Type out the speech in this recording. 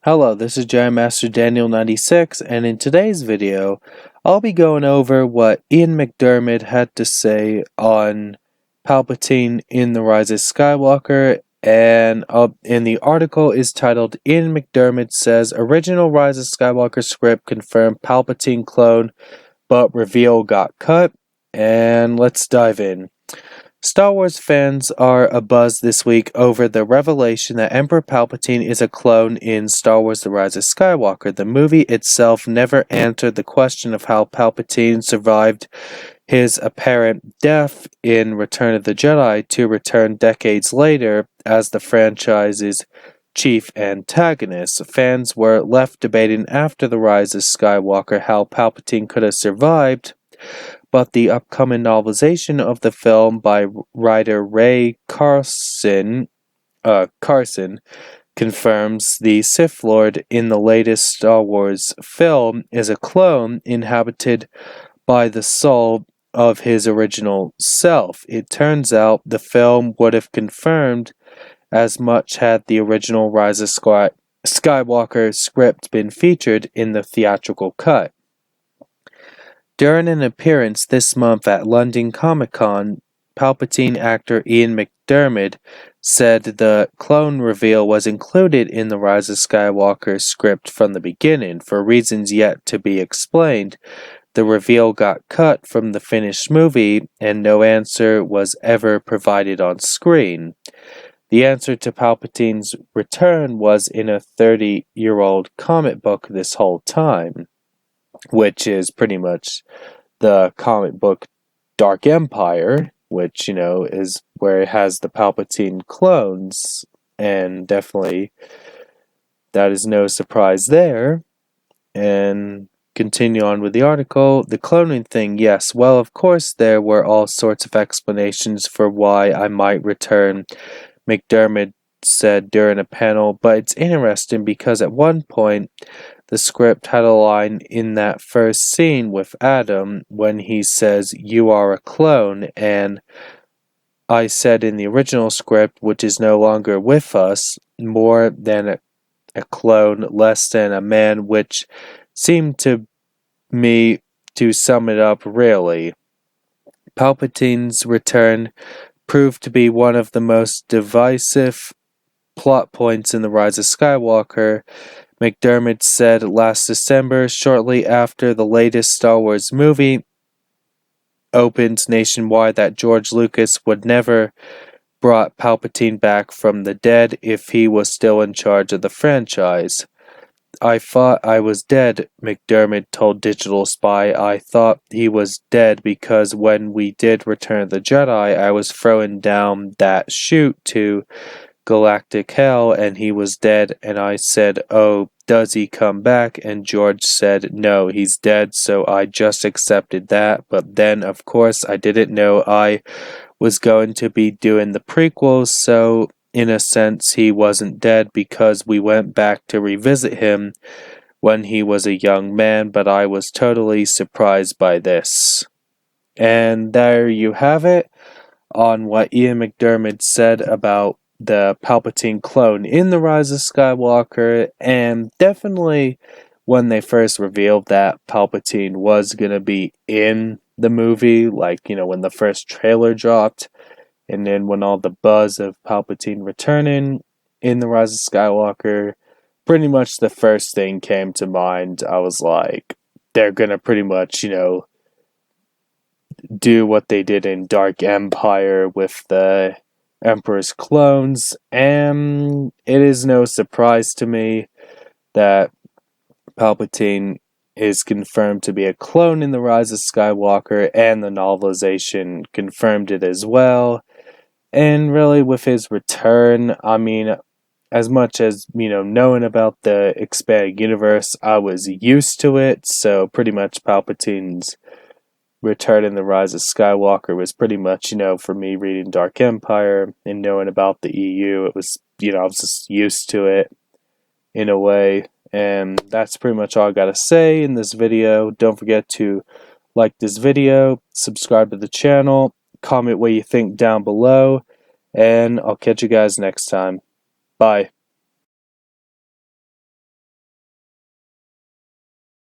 Hello, this is Jedi Master Daniel96, and in today's video, I'll be going over what Ian McDiarmid had to say on Palpatine in The Rise of Skywalker, and the article is titled, Ian McDiarmid says, Original Rise of Skywalker script confirmed Palpatine clone, but reveal got cut, and let's dive in. Star Wars fans are abuzz this week over the revelation that Emperor Palpatine is a clone in Star Wars The Rise of Skywalker. The movie itself never answered the question of how Palpatine survived his apparent death in Return of the Jedi to return decades later as the franchise's chief antagonist. Fans were left debating after The Rise of Skywalker how Palpatine could have survived, but the upcoming novelization of the film by writer Ray Carson confirms the Sith Lord in the latest Star Wars film is a clone inhabited by the soul of his original self. It turns out the film would have confirmed as much had the original Rise of Skywalker script been featured in the theatrical cut. During an appearance this month at London Comic-Con, Palpatine actor Ian McDiarmid said the clone reveal was included in the Rise of Skywalker script from the beginning. For reasons yet to be explained, the reveal got cut from the finished movie, and no answer was ever provided on screen. The answer to Palpatine's return was in a 30-year-old comic book this whole time, which is pretty much the comic book Dark Empire, which, is where it has the Palpatine clones, and definitely that is no surprise there. And continue on with the article. The cloning thing, yes, well, of course there were all sorts of explanations for why I might return, McDiarmid said during a panel, but it's interesting because at one point the script had a line in that first scene with Adam when he says, "You are a clone," and I said in the original script, which is no longer with us, more than a clone, less than a man, which seemed to me to sum it up really. Palpatine's return proved to be one of the most divisive plot points in The Rise of Skywalker, McDiarmid said last December, shortly after the latest Star Wars movie opened nationwide, that George Lucas would never brought Palpatine back from the dead if he was still in charge of the franchise. I thought I was dead, McDiarmid told Digital Spy. I thought he was dead because when we did Return of the Jedi, I was throwing down that chute to galactic hell and he was dead, and I said, "Oh, does he come back?" And George said, "No, he's dead," so I just accepted that. But then, of course, I didn't know I was going to be doing the prequels, so in a sense he wasn't dead because we went back to revisit him when he was a young man, but I was totally surprised by this. And there you have it on what Ian McDiarmid said about the Palpatine clone in The Rise of Skywalker, and definitely when they first revealed that Palpatine was going to be in the movie, like, when the first trailer dropped, and then when all the buzz of Palpatine returning in The Rise of Skywalker, pretty much the first thing came to mind. I was like, they're going to pretty much, do what they did in Dark Empire with the Emperor's clones, and it is no surprise to me that Palpatine is confirmed to be a clone in The Rise of Skywalker, and the novelization confirmed it as well. And really, with his return, I mean, as much as, knowing about the expanded universe, I was used to it, so pretty much Palpatine's return in The Rise of Skywalker was pretty much, for me reading Dark Empire and knowing about the EU, it was, I was just used to it in a way. And that's pretty much all I gotta say in this video. Don't forget to like this video, subscribe to the channel, comment what you think down below, and I'll catch you guys next time. Bye.